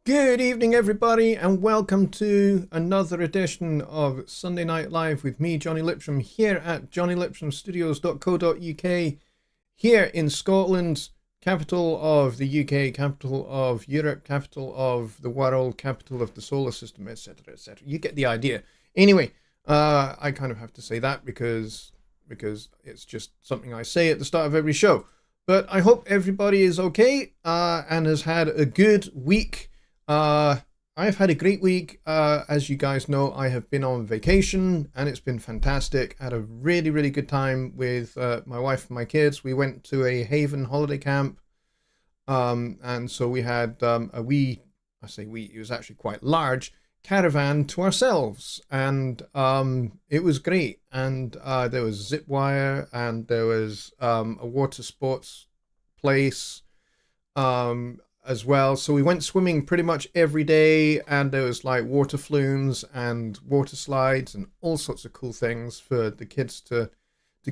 Good evening, everybody, and welcome to another edition of Sunday Night Live with me, Jonny Lipsham, here at jonnylipshamstudios.co.uk, here in Scotland, capital of the UK, capital of Europe, capital of the world, capital of the solar system, etc., etc. You get the idea. Anyway, I kind of have to say that because it's just something I say at the start of every show. But I hope everybody is okay and has had a good week. I've had a great week. As you guys know, I have been on vacation and it's been fantastic. I had a really, really good time with my wife and my kids. We went to a Haven holiday camp. And so we had it was actually quite large caravan to ourselves. And it was great. And there was zip wire and there was a water sports place. As well. So we went swimming pretty much every day, and there was like water flumes and water slides and all sorts of cool things for the kids to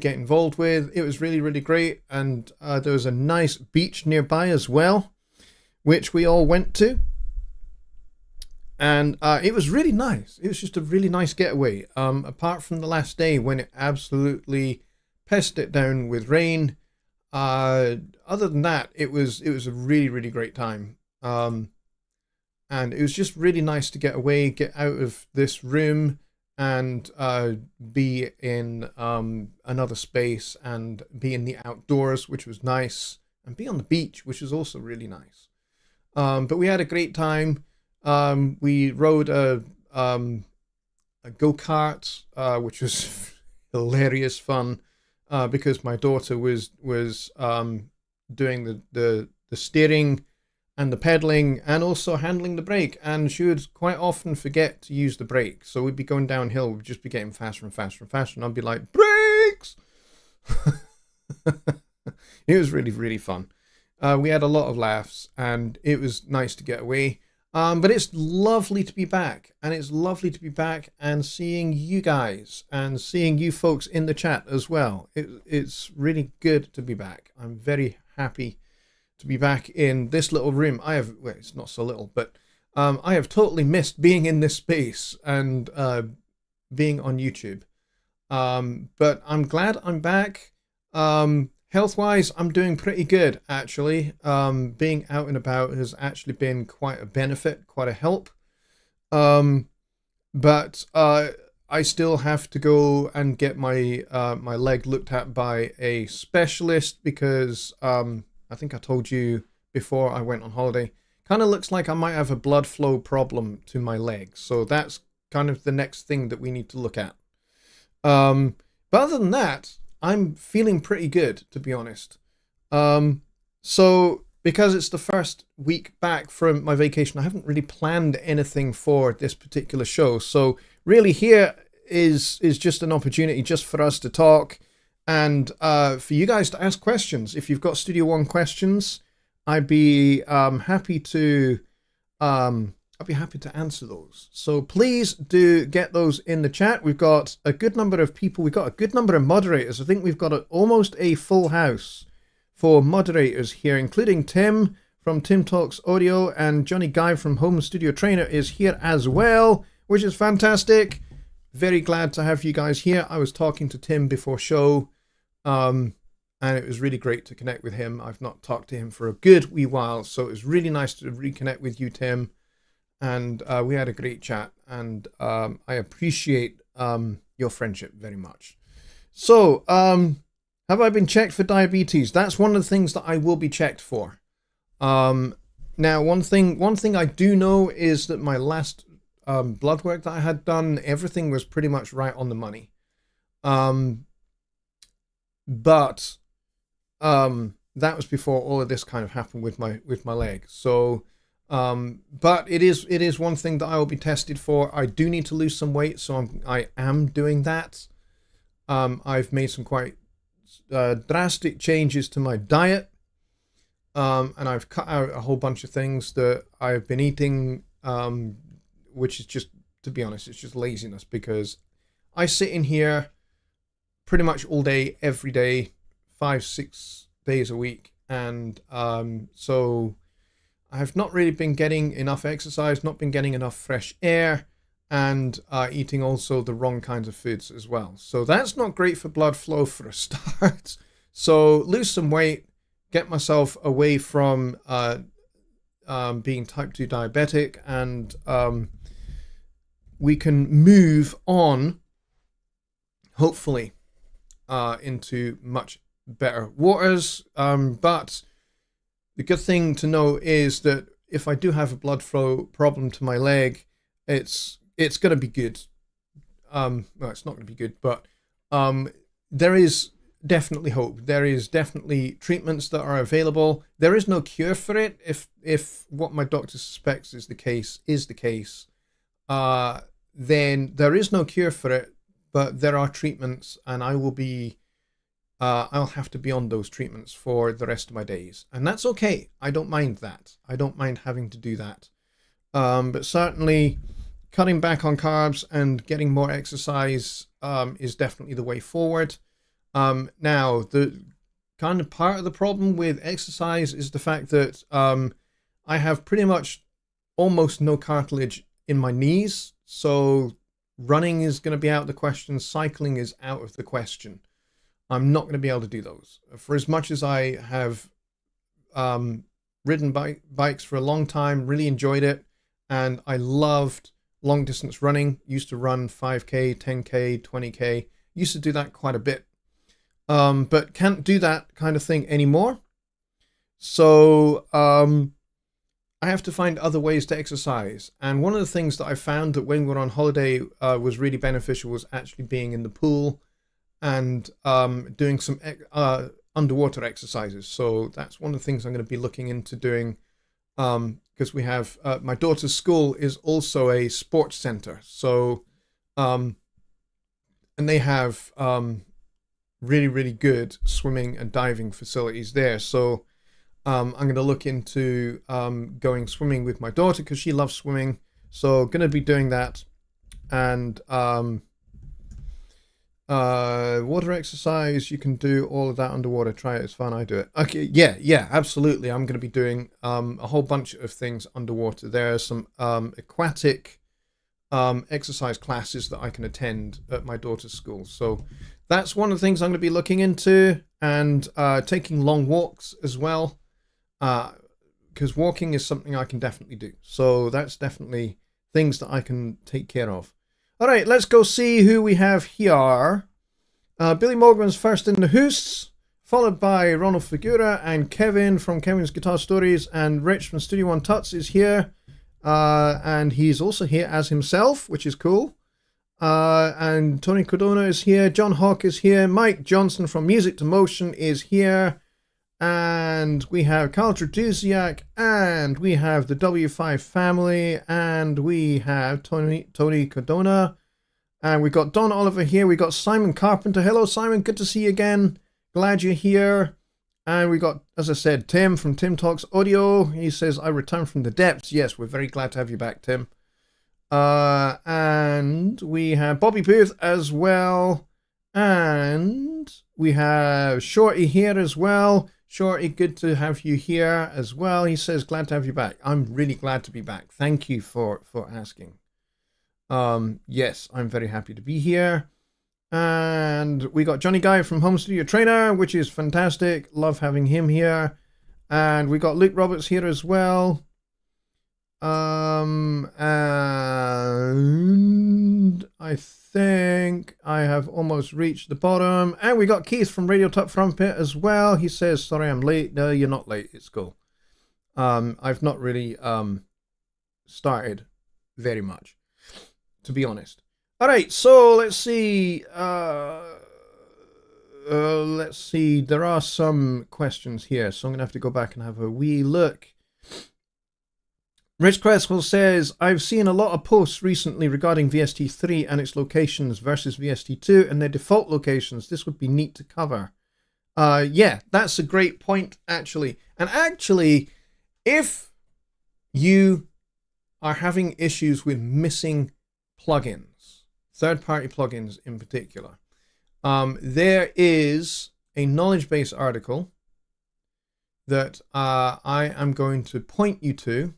get involved with. It was really, really great. And there was a nice beach nearby as well, which we all went to. And it was really nice. It was just a really nice getaway. Apart from the last day when it absolutely pissed it down with rain. Other than that, it was a really, really great time. And it was just really nice to get away, get out of this room and be in another space and be in the outdoors, which was nice, and be on the beach, which was also really nice. But we had a great time. We rode a go-kart, which was hilarious fun. Because my daughter was doing the steering and the pedaling and also handling the brake, and she would quite often forget to use the brake. So we'd be going downhill, we'd just be getting faster and faster and faster, and I'd be like, brakes! It was really, really fun. We had a lot of laughs, and it was nice to get away. But it's lovely to be back, and it's lovely to be back and seeing you guys and seeing you folks in the chat as well. It's really good to be back. I'm very happy to be back in this little room. Well, it's not so little, but I have totally missed being in this space and being on YouTube. But I'm glad I'm back. Health-wise, I'm doing pretty good, actually. Being out and about has actually been quite a benefit, quite a help. But I still have to go and get my my leg looked at by a specialist because I think I told you before I went on holiday, kind of looks like I might have a blood flow problem to my leg. So that's kind of the next thing that we need to look at. But other than that, I'm feeling pretty good, to be honest. So because it's the first week back from my vacation, I haven't really planned anything for this particular show. So really here is just an opportunity just for us to talk and for you guys to ask questions. If you've got Studio One questions, I'd be happy to answer those. So please do get those in the chat. We've got a good number of people. We've got a good number of moderators. I think we've got almost a full house for moderators here, including Tim from Tim Talks Audio, and Johnny Guy from Home Studio Trainer is here as well, which is fantastic. Very glad to have you guys here. I was talking to Tim before show, and it was really great to connect with him. I've not talked to him for a good wee while, so it was really nice to reconnect with you, Tim. And we had a great chat, and I appreciate your friendship very much. So, have I been checked for diabetes? That's one of the things that I will be checked for. Now, one thing I do know is that my last blood work that I had done, everything was pretty much right on the money. But that was before all of this kind of happened with my leg. So. But it is one thing that I will be tested for. I do need to lose some weight, so I am doing that. I've made some quite drastic changes to my diet, and I've cut out a whole bunch of things that I've been eating, which is just, to be honest, it's just laziness because I sit in here pretty much all day, every day, 5-6 days a week, and so I've not really been getting enough exercise, not been getting enough fresh air, and eating also the wrong kinds of foods as well. So that's not great for blood flow for a start. So lose some weight, get myself away from being type 2 diabetic, and we can move on, hopefully, into much better waters. But the good thing to know is that if I do have a blood flow problem to my leg, it's going to be good. Well, it's not going to be good, but there is definitely hope. There is definitely treatments that are available. There is no cure for it. If what my doctor suspects is the case, then there is no cure for it, but there are treatments, and I will be, I'll have to be on those treatments for the rest of my days. And that's okay. I don't mind that. I don't mind having to do that. But certainly cutting back on carbs and getting more exercise is definitely the way forward. Now, the kind of part of the problem with exercise is the fact that I have pretty much almost no cartilage in my knees. So running is going to be out of the question. Cycling is out of the question. I'm not going to be able to do those. For as much as I have ridden bikes for a long time, really enjoyed it, and I loved long distance running, used to run 5K, 10K, 20K, used to do that quite a bit, but can't do that kind of thing anymore. So I have to find other ways to exercise. And one of the things that I found that when we were on holiday was really beneficial was actually being in the pool and doing some underwater exercises. So that's one of the things I'm going to be looking into doing, because we have my daughter's school is also a sports center. So and they have really, really good swimming and diving facilities there. So I'm going to look into going swimming with my daughter because she loves swimming. So going to be doing that. And water exercise, you can do all of that underwater. Try it, it's fun. I do it. Okay, yeah, absolutely. I'm going to be doing a whole bunch of things underwater. There are some aquatic exercise classes that I can attend at my daughter's school. So that's one of the things I'm going to be looking into, and taking long walks as well, because walking is something I can definitely do. So that's definitely things that I can take care of. All right, let's go see who we have here. Billy Morgan's first in the house, followed by Ronald Figura and Kevin from Kevin's Guitar Stories, and Rich from Studio One Tuts is here. And he's also here as himself, which is cool. And Tony Cardona is here. John Hawk is here. Mike Johnson from Music to Motion is here. And we have Carl Traduziak, and we have the W5 family, and we have Tony Cardona, and we got Don Oliver here. We got Simon Carpenter. Hello, Simon. Good to see you again. Glad you're here. And we got, as I said, Tim from Tim Talks Audio. He says, I return from the depths. Yes, we're very glad to have you back, Tim. And we have Bobby Booth as well. And we have Shorty here as well. Shorty, good to have you here as well. He says, glad to have you back. I'm really glad to be back. Thank you for asking. Yes, I'm very happy to be here. And we got Johnny Guy from Home Studio Trainer, which is fantastic. Love having him here. And we got Luke Roberts here as well. And I think I have almost reached the bottom. And we got Keith from Radio Top Trumpet as well. He says, sorry, I'm late. No, you're not late. It's cool. I've not really started very much, to be honest. All right, so let's see. Let's see. There are some questions here, so I'm going to have to go back and have a wee look. Rich Cresswell says, I've seen a lot of posts recently regarding VST3 and its locations versus VST2 and their default locations. This would be neat to cover. Yeah, that's a great point, actually. And actually, if you are having issues with missing plugins, third-party plugins in particular, there is a knowledge base article that I am going to point you to,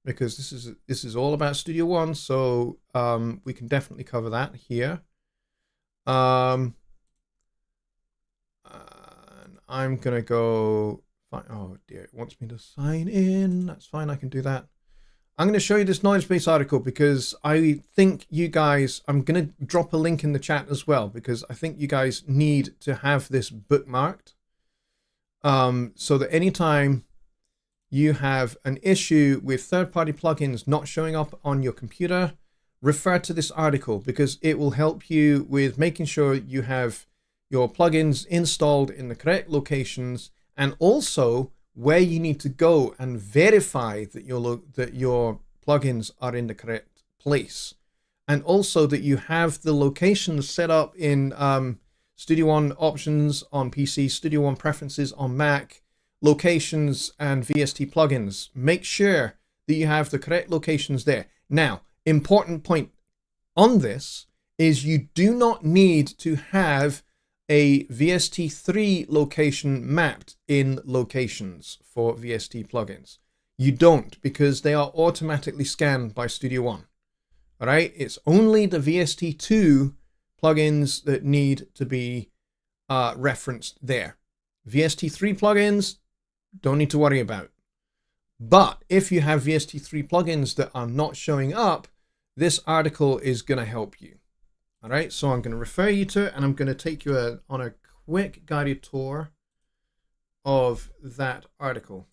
because this is all about Studio One, so we can definitely cover that here. And I'm gonna go. Oh dear, it wants me to sign in. That's fine, I can do that. I'm going to show you this knowledge base article because I think you guys, I'm going to drop a link in the chat as well, because I think you guys need to have this bookmarked so that anytime you have an issue with third-party plugins not showing up on your computer, refer to this article, because it will help you with making sure you have your plugins installed in the correct locations, and also where you need to go and verify that your plugins are in the correct place, and also that you have the locations set up in Studio One options on PC, Studio One preferences on Mac, locations and VST plugins. Make sure that you have the correct locations there. Now, important point on this is you do not need to have a VST3 location mapped in locations for VST plugins. You don't, because they are automatically scanned by Studio One. All right, it's only the VST2 plugins that need to be referenced there. VST3 plugins, don't need to worry about. But if you have VST3 plugins that are not showing up, this article is going to help you. All right, so I'm going to refer you to it, and I'm going to take you on a quick guided tour of that article.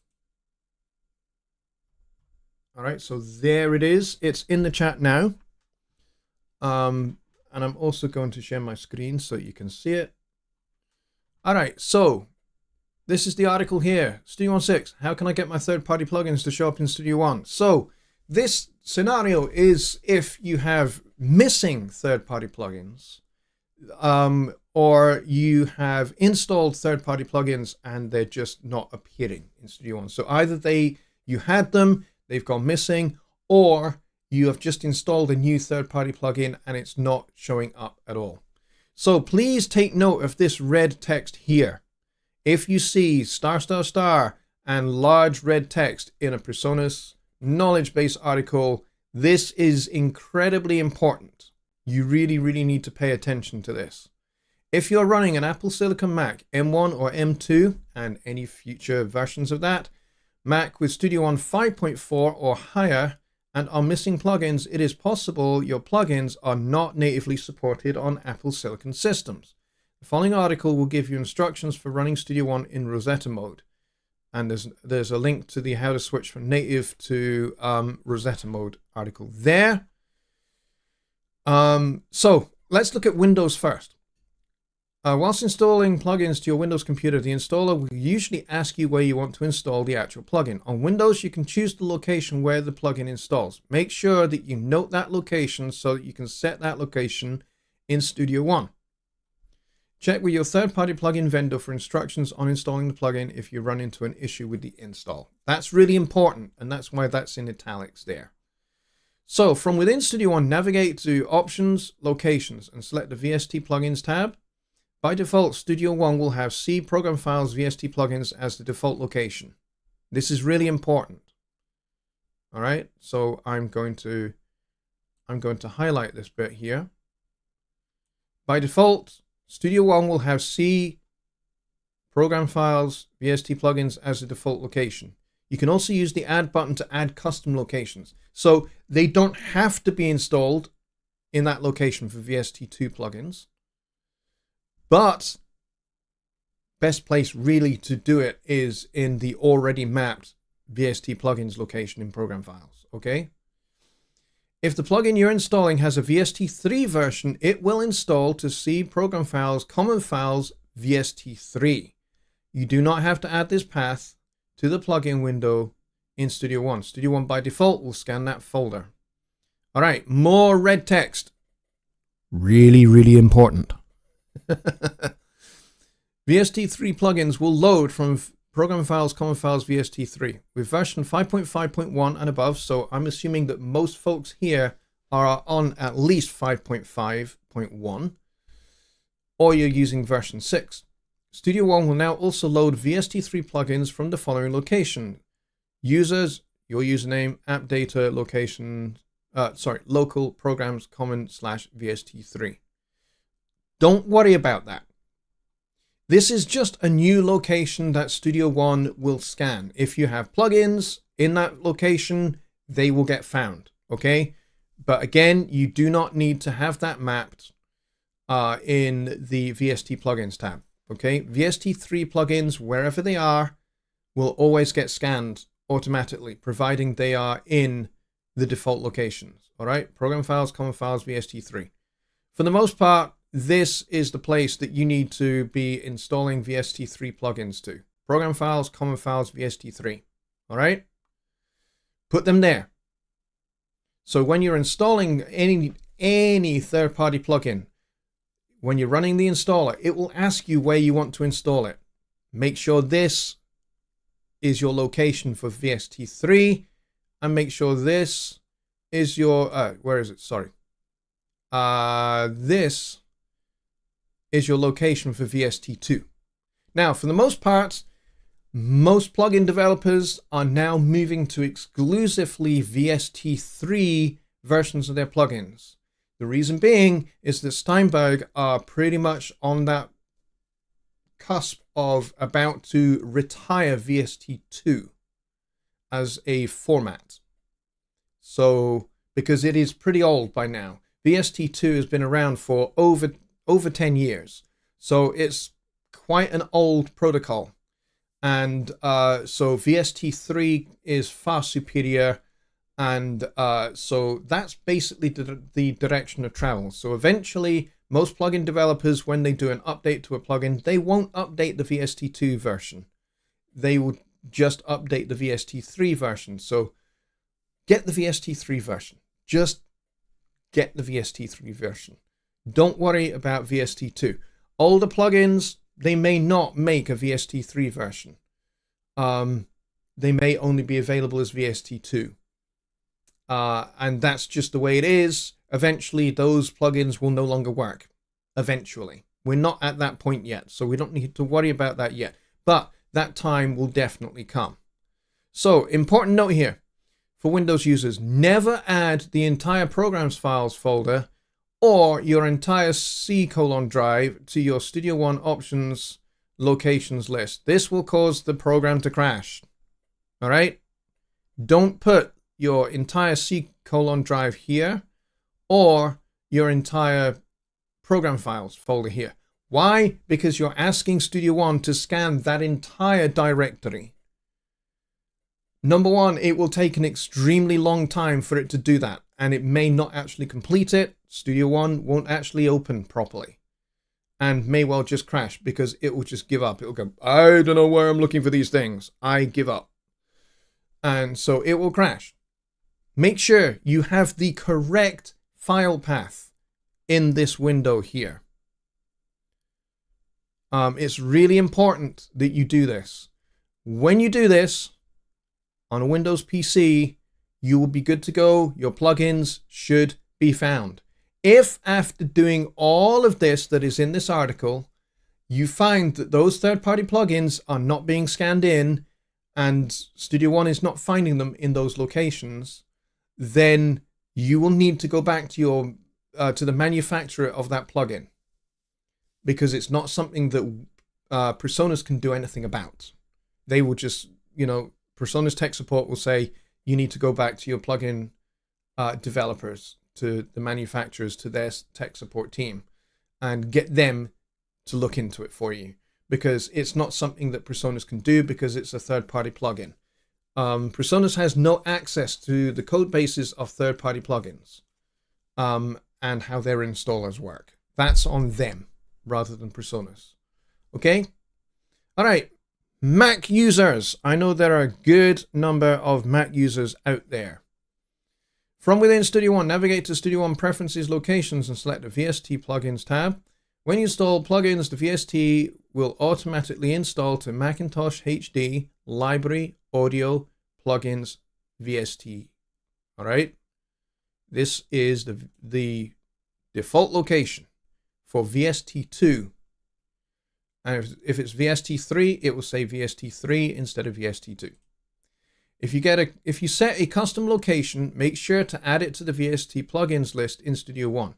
All right, so there it is. It's in the chat now. And I'm also going to share my screen so you can see it. All right, so this is the article here. Studio One 6, how can I get my third-party plugins to show up in Studio One? So this scenario is if you have missing third-party plugins, or you have installed third-party plugins and they're just not appearing in Studio One. So either you had them, they've gone missing, or you have just installed a new third-party plugin and it's not showing up at all. So please take note of this red text here. If you see *** and large red text in a Presonus knowledge base article, this is incredibly important. You really, really need to pay attention to this. If you're running an Apple Silicon Mac M1 or M2 and any future versions of that, Mac with Studio One 5.4 or higher, and are missing plugins, it is possible your plugins are not natively supported on Apple Silicon systems. The following article will give you instructions for running Studio One in Rosetta mode. And there's a link to the how to switch from native to Rosetta mode article there. So let's look at Windows first. Whilst installing plugins to your Windows computer, the installer will usually ask you where you want to install the actual plugin. On Windows, you can choose the location where the plugin installs. Make sure that you note that location so that you can set that location in Studio One. Check with your third-party plugin vendor for instructions on installing the plugin if you run into an issue with the install. That's really important, and that's why that's in italics there. So from within Studio One, navigate to Options, Locations, and select the VST Plugins tab. By default, Studio One will have C Program Files VST Plugins as the default location. This is really important. All right, so I'm going to highlight this bit here. By default, Studio One will have C Program Files VST Plugins as the default location. You can also use the Add button to add custom locations. So they don't have to be installed in that location for VST2 plugins. But best place really to do it is in the already mapped VST plugins location in Program Files, okay? If the plugin you're installing has a VST3 version, it will install to C Program Files, Common Files, VST3. You do not have to add this path to the plugin window in Studio One. Studio One by default will scan that folder. All right, more red text. Really, really important. VST3 plugins will load from Program Files, Common Files, VST3 with version 5.5.1 and above. So I'm assuming that most folks here are on at least 5.5.1, or you're using version 6. Studio One will now also load VST3 plugins from the following location. Users, your username, app data, location, local programs common /VST3. Don't worry about that. This is just a new location that Studio One will scan. If you have plugins in that location, they will get found, okay? But again, you do not need to have that mapped in the VST plugins tab, okay? VST3 plugins, wherever they are, will always get scanned automatically, providing they are in the default locations, all right? Program files, common files, VST3. For the most part, this is the place that you need to be installing VST3 plugins to. Program files, common files, VST3. All right? Put them there. So when you're installing any third-party plugin, when you're running the installer, it will ask you where you want to install it. Make sure this is your location for VST3, and make sure this is your, where is it? Sorry. This is your location for VST2. Now, for the most part, most plugin developers are now moving to exclusively VST3 versions of their plugins. The reason being is that Steinberg are pretty much on that cusp of about to retire VST2 as a format. So, because it is pretty old by now. VST2 has been around for over 10 years. So it's quite an old protocol. And so VST3 is far superior. And so that's basically the direction of travel. So eventually, most plugin developers, when they do an update to a plugin, they won't update the VST2 version. They will just update the VST3 version. So get the VST3 version. Just get the VST3 version. Don't worry about VST2. Older plugins, they may not make a VST3 version. They may only be available as VST2. And that's just the way it is. Eventually, those plugins will no longer work. Eventually. We're not at that point yet, so we don't need to worry about that yet. But that time will definitely come. So, important note here. For Windows users, never add the entire programs files folder or your entire C: drive to your Studio One options locations list. This will cause the program to crash. All right? Don't put your entire C: drive here or your entire program files folder here. Why? Because you're asking Studio One to scan that entire directory. Number one, it will take an extremely long time for it to do that, and it may not actually complete it. Studio One won't actually open properly and may well just crash because it will just give up. It will go, I don't know where I'm looking for these things. I give up. And so it will crash. Make sure you have the correct file path in this window here. It's really important that you do this. When you do this, on a Windows PC, you will be good to go. Your plugins should be found. If after doing all of this that is in this article, you find that those third-party plugins are not being scanned in and Studio One is not finding them in those locations, then you will need to go back to your to the manufacturer of that plugin, because it's not something that Presonus can do anything about. They will just, Presonus tech support will say, you need to go back to your plugin developers, to the manufacturers, to their tech support team, and get them to look into it for you, because it's not something that Presonus can do because it's a third-party plugin. Presonus has no access to the code bases of third-party plugins and how their installers work. That's on them rather than Presonus. Okay? All right. Mac users. I know there are a good number of Mac users out there. From within Studio One, navigate to Studio One Preferences Locations and select the VST Plugins tab. When you install plugins, the VST will automatically install to Macintosh HD, Library, Audio, Plugins, VST. All right? This is the default location for VST2. And if it's VST3, it will say VST3 instead of VST2. If you set a custom location, make sure to add it to the VST plugins list in Studio One.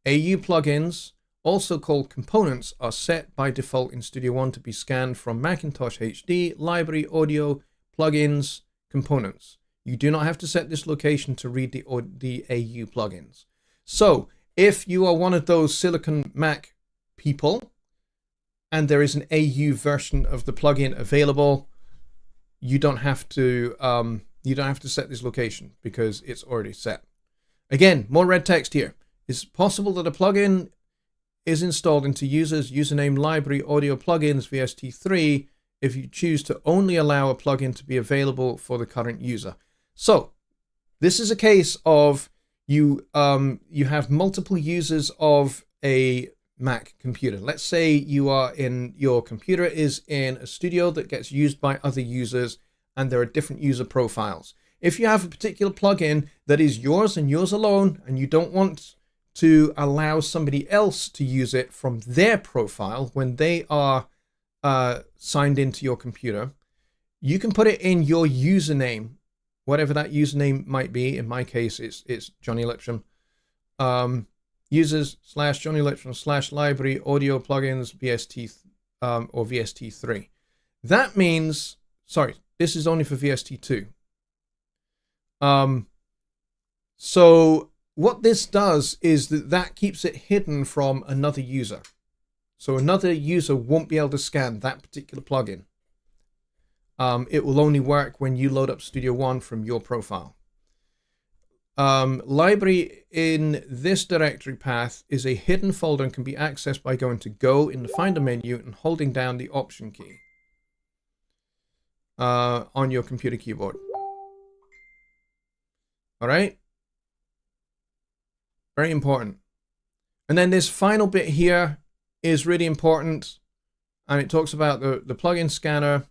AU plugins, also called components, are set by default in Studio One to be scanned from Macintosh HD, library, audio, plugins, components. You do not have to set this location to read the AU plugins. So if you are one of those Silicon Mac people and there is an AU version of the plugin available, you don't have to set this location because it's already set. Again, more red text here. It's possible that a plugin is installed into users username library audio plugins VST3 if you choose to only allow a plugin to be available for the current user. So this is a case of you have multiple users of a Mac computer. Let's say your computer is in a studio that gets used by other users and there are different user profiles. If you have a particular plugin that is yours and yours alone and you don't want to allow somebody else to use it from their profile when they are signed into your computer, you can put it in your username, whatever that username might be. In my case, it's Jonny Lipsham. Users / Jonny Lipsham / library audio plugins VST or VST3. That means, sorry, this is only for VST2. So what this does is that keeps it hidden from another user. So another user won't be able to scan that particular plugin. It will only work when you load up Studio One from your profile. Library in this directory path is a hidden folder and can be accessed by going to Go in the Finder menu and holding down the Option key on your computer keyboard. All right? Very important. And then this final bit here is really important, and it talks about the plugin scanner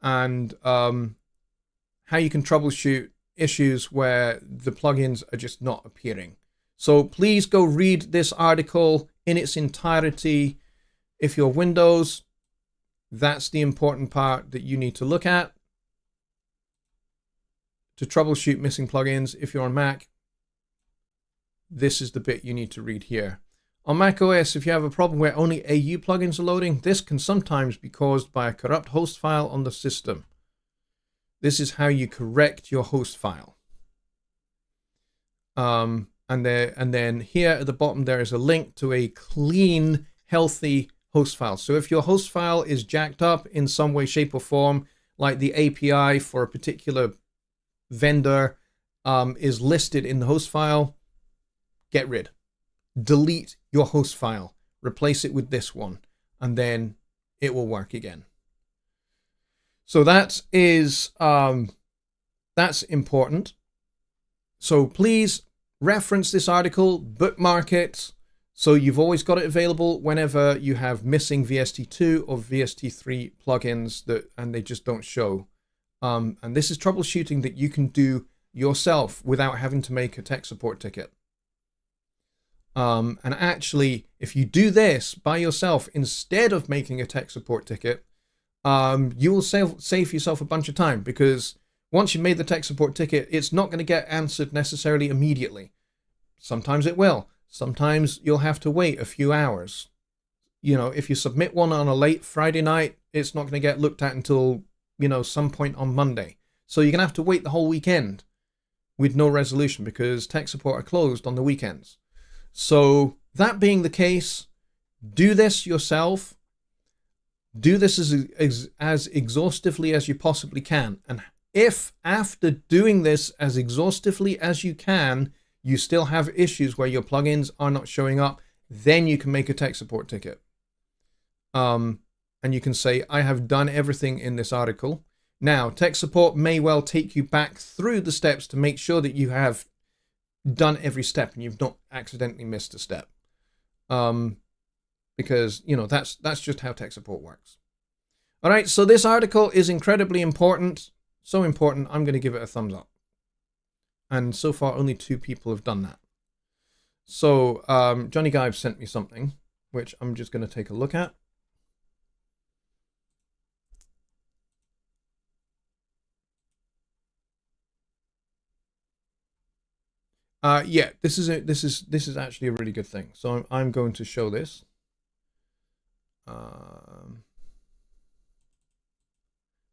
and how you can troubleshoot issues where the plugins are just not appearing. So please go read this article in its entirety. If you're Windows, that's the important part that you need to look at to troubleshoot missing plugins. If you're on Mac, this is the bit you need to read here. On Mac OS, if you have a problem where only AU plugins are loading, this can sometimes be caused by a corrupt host file on the system. This is how you correct your host file. And then here at the bottom, there is a link to a clean, healthy host file. So if your host file is jacked up in some way, shape, or form, like the API for a particular vendor is listed in the host file, get rid. Delete your host file. Replace it with this one, and then it will work again. So that is that's important. So please reference this article, bookmark it, so you've always got it available whenever you have missing VST2 or VST3 plugins and they just don't show. And this is troubleshooting that you can do yourself without having to make a tech support ticket. And actually, if you do this by yourself instead of making a tech support ticket, you will save yourself a bunch of time, because once you've made the tech support ticket, it's not going to get answered necessarily immediately. Sometimes it will. Sometimes you'll have to wait a few hours. You know, if you submit one on a late Friday night, it's not going to get looked at until, you know, some point on Monday. So you're going to have to wait the whole weekend with no resolution, because tech support are closed on the weekends. So that being the case, do this yourself. Do this as exhaustively as you possibly can. And if after doing this as exhaustively as you can, you still have issues where your plugins are not showing up, then you can make a tech support ticket. And you can say, I have done everything in this article. Now, tech support may well take you back through the steps to make sure that you have done every step and you've not accidentally missed a step. Because, you know, that's just how tech support works. All right, so this article is incredibly important. So important, I'm going to give it a thumbs up. And so far, only 2 people have done that. So Johnny Gibe sent me something, which I'm just going to take a look at. Yeah, this is actually a really good thing. So I'm going to show this.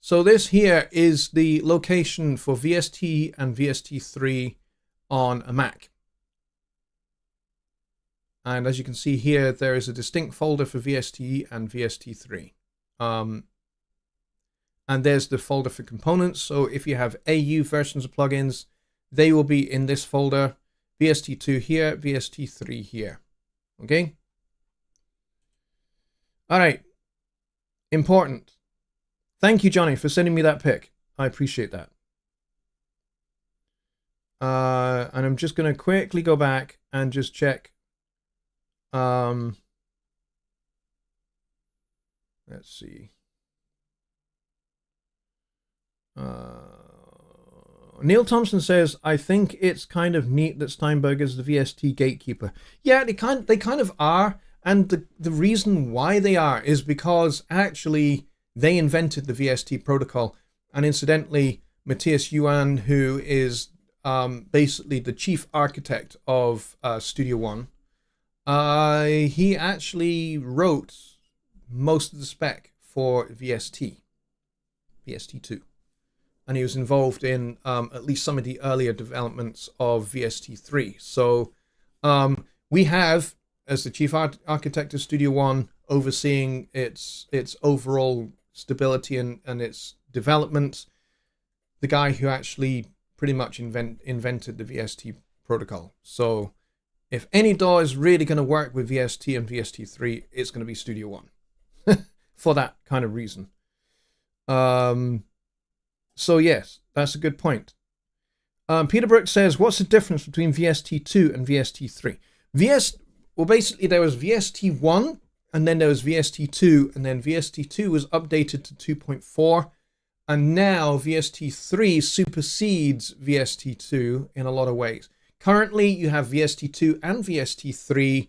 So this here is the location for VST and VST3 on a Mac. And as you can see here, there is a distinct folder for VST and VST3. And there's the folder for components. So if you have AU versions of plugins, they will be in this folder. VST2 here, VST3 here. Okay? All right. Important. Thank you, Jonny, for sending me that pic. I appreciate that. And I'm just going to quickly go back and just check. Let's see. Neil Thompson says, I think it's kind of neat that Steinberg is the VST gatekeeper. Yeah, they kind of are. And the reason why they are is because actually they invented the VST protocol. And incidentally, Matthias Yuan, who is basically the chief architect of Studio One, he actually wrote most of the spec for VST2. And he was involved in at least some of the earlier developments of VST3. So we have, as the chief architect of Studio One, overseeing its overall stability and its development, the guy who actually pretty much invented the VST protocol. So if any DAW is really going to work with VST and VST3, it's going to be Studio One for that kind of reason. So yes, that's a good point. Peter Brooks says, what's the difference between VST2 and VST3? Well, basically there was VST1, and then there was VST2, and then VST2 was updated to 2.4, and now VST3 supersedes VST2 in a lot of ways. Currently, you have VST2 and VST3.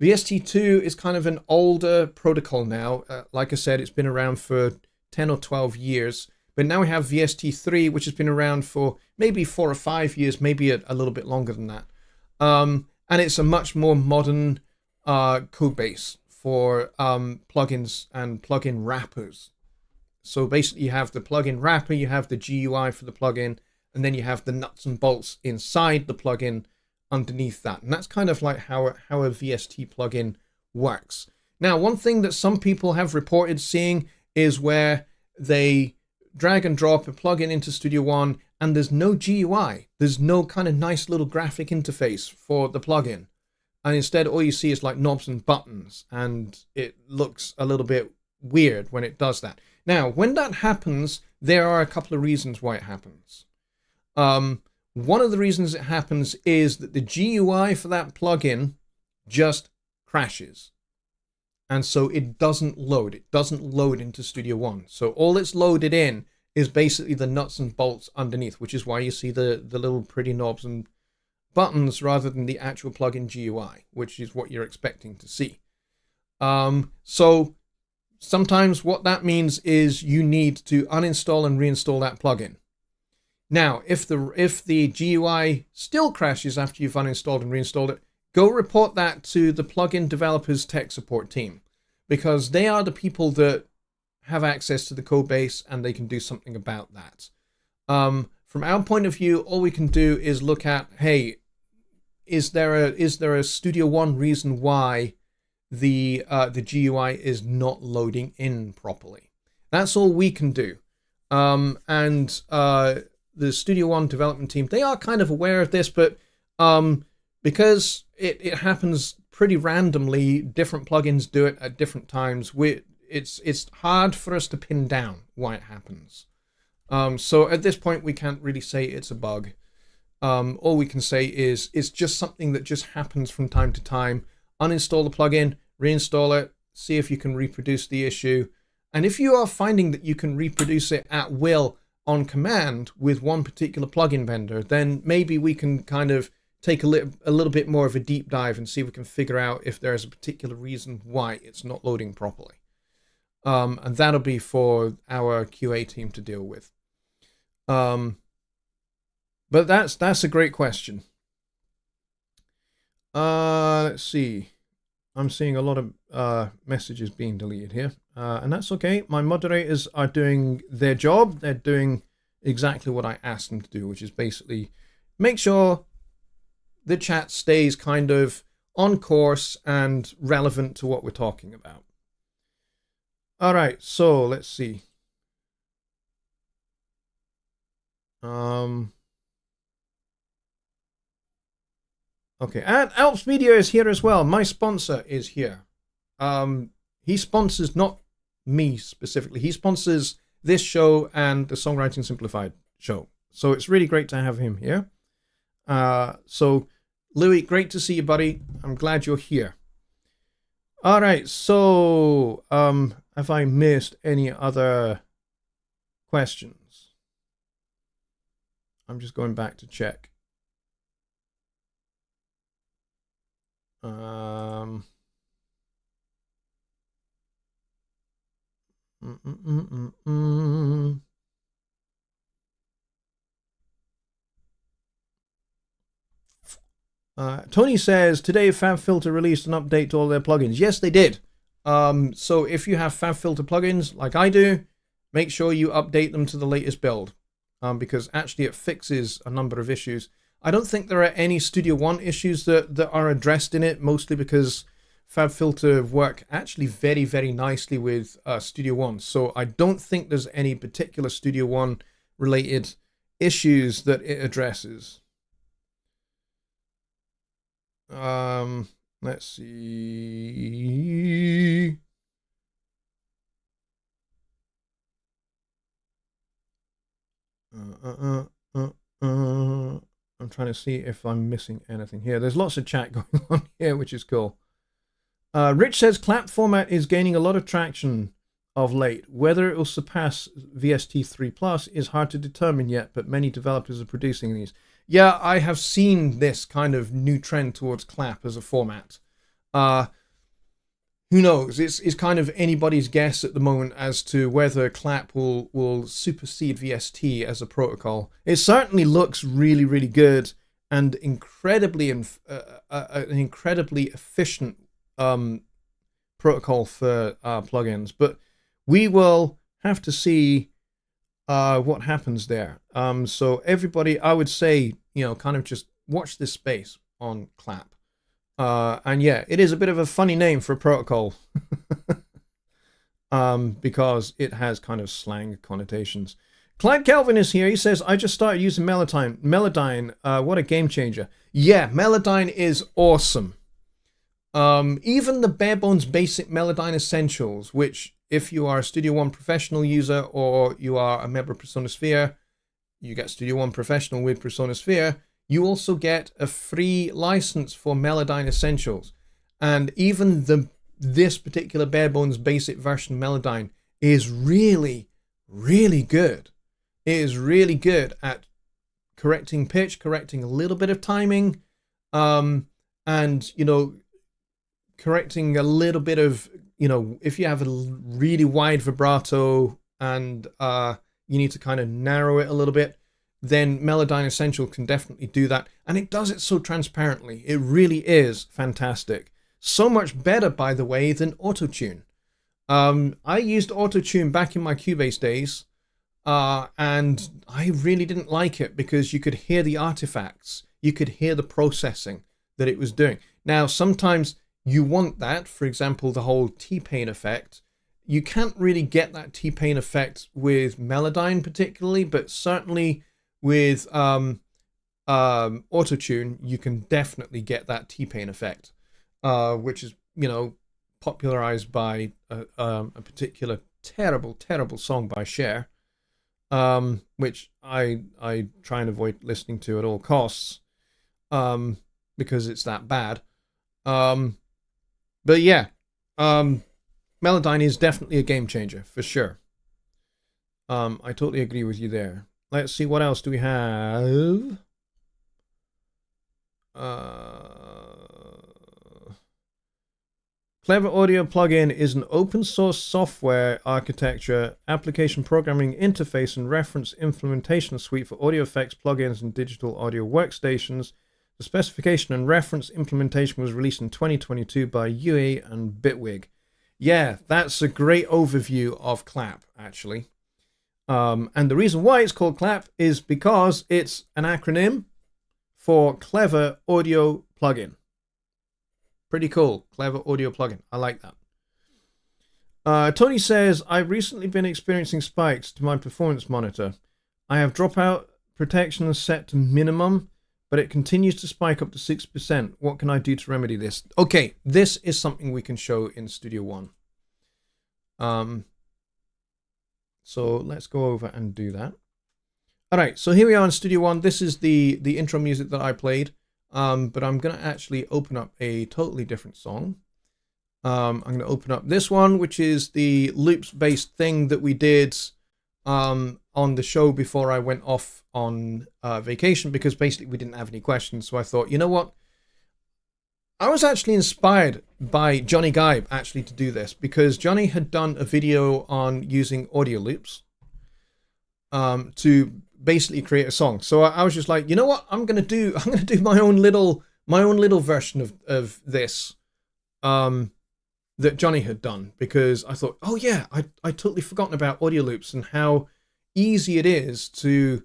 VST2 is kind of an older protocol now. Like I said, it's been around for 10 or 12 years. But now we have VST3, which has been around for maybe 4 or 5 years, maybe a little bit longer than that. And it's a much more modern code base for plugins and plugin wrappers. So basically you have the plugin wrapper, you have the GUI for the plugin, and then you have the nuts and bolts inside the plugin underneath that. And that's kind of like how a VST plugin works. Now, one thing that some people have reported seeing is where they drag and drop a plugin into Studio One and there's no GUI. There's no kind of nice little graphic interface for the plugin. And instead, all you see is like knobs and buttons, and it looks a little bit weird when it does that. Now, when that happens, there are a couple of reasons why it happens. One of the reasons it happens is that the GUI for that plugin just crashes. And so it doesn't load. It doesn't load into Studio One. So all it's loaded in is basically the nuts and bolts underneath, which is why you see the little pretty knobs and buttons rather than the actual plugin GUI, which is what you're expecting to see. So sometimes what that means is you need to uninstall and reinstall that plugin. Now, if the GUI still crashes after you've uninstalled and reinstalled it, go report that to the plugin developers tech support team, because they are the people that have access to the code base and they can do something about that. From our point of view, all we can do is look at, hey, is there a Studio One reason why the GUI is not loading in properly? That's all we can do. The Studio One development team, they are kind of aware of this, but because it happens pretty randomly, different plugins do it at different times. It's hard for us to pin down why it happens. So at this point, we can't really say it's a bug. All we can say is it's just something that just happens from time to time. Uninstall the plugin, reinstall it, see if you can reproduce the issue. And if you are finding that you can reproduce it at will on command with one particular plugin vendor, then maybe we can kind of take a little bit more of a deep dive and see if we can figure out if there is a particular reason why it's not loading properly. And that'll be for our QA team to deal with. But that's a great question. Let's see. I'm seeing a lot of messages being deleted here, and that's okay. My moderators are doing their job. They're doing exactly what I asked them to do, which is basically make sure the chat stays kind of on course and relevant to what we're talking about. All right, so let's see. Okay, and Alps Media is here as well. My sponsor is here. He sponsors not me specifically. He sponsors this show and the Songwriting Simplified show. So it's really great to have him here. So Louis, great to see you, buddy. I'm glad you're here. All right, so have I missed any other questions? I'm just going back to check. Tony says, today FabFilter released an update to all their plugins. Yes, they did. So if you have FabFilter plugins like I do, make sure you update them to the latest build, because actually it fixes a number of issues. I don't think there are any Studio One issues that are addressed in it, mostly because FabFilter work actually very, very nicely with Studio One. So I don't think there's any particular Studio One related issues that it addresses. Let's see. I'm trying to see if I'm missing anything here. There's lots of chat going on here, which is cool. Rich says clap format is gaining a lot of traction of late. Whether it will surpass VST 3 Plus is hard to determine yet, but many developers are producing these. Yeah, I have seen this kind of new trend towards clap as a format. Who knows? It's kind of anybody's guess at the moment as to whether clap will supersede VST as a protocol. It certainly looks really, really good and incredibly an incredibly efficient protocol for plugins. But we will have to see what happens there. So everybody, I would say, kind of just watch this space on clap. And yeah, it is a bit of a funny name for a protocol because it has kind of slang connotations. Clyde Kelvin is here. He says, I just started using Melodyne. What a game changer. Yeah, Melodyne is awesome. Even the bare bones basic Melodyne Essentials, which if you are a Studio One Professional user or you are a member of Pressonosphere, you get Studio One Professional with Pressonosphere. You also get a free license for Melodyne Essentials. And even this particular bare bones basic version of Melodyne is really, really good. It is really good at correcting pitch, correcting a little bit of timing, and, correcting a little bit of, if you have a really wide vibrato and you need to kind of narrow it a little bit, then Melodyne Essential can definitely do that. And it does it so transparently. It really is fantastic. So much better, by the way, than Autotune. I used Autotune back in my Cubase days, and I really didn't like it because you could hear the artifacts. You could hear the processing that it was doing. Now, sometimes you want that. For example, the whole T-Pain effect. You can't really get that T-Pain effect with Melodyne particularly, but certainly with Autotune, you can definitely get that T-Pain effect, which is, popularized by a particular terrible song by Cher, which I try and avoid listening to at all costs, because it's that bad. But yeah, Melodyne is definitely a game changer for sure. I totally agree with you there. Let's see, what else do we have? Clever Audio plugin is an open source software architecture, application programming interface, and reference implementation suite for audio effects, plugins, and digital audio workstations. The specification and reference implementation was released in 2022 by UA and Bitwig. Yeah, that's a great overview of CLAP, actually. And the reason why it's called CLAP is because it's an acronym for Clever Audio Plugin. Pretty cool. Clever Audio Plugin. I like that. Tony says, I've recently been experiencing spikes to my performance monitor. I have dropout protection set to minimum, but it continues to spike up to 6%. What can I do to remedy this? Okay, this is something we can show in Studio One. So let's go over and do that. All right, so here we are in Studio One. This is the intro music that I played. But I'm going to actually open up a totally different song. I'm going to open up this one, which is the loops-based thing that we did on the show before I went off on vacation, because basically we didn't have any questions. So I thought, you know what? I was actually inspired by Jonny Guy actually to do this, because Jonny had done a video on using audio loops to basically create a song. So I was just like, you know what, I'm gonna do my own little version of this that Jonny had done, because I thought, oh yeah, I totally forgotten about audio loops and how easy it is to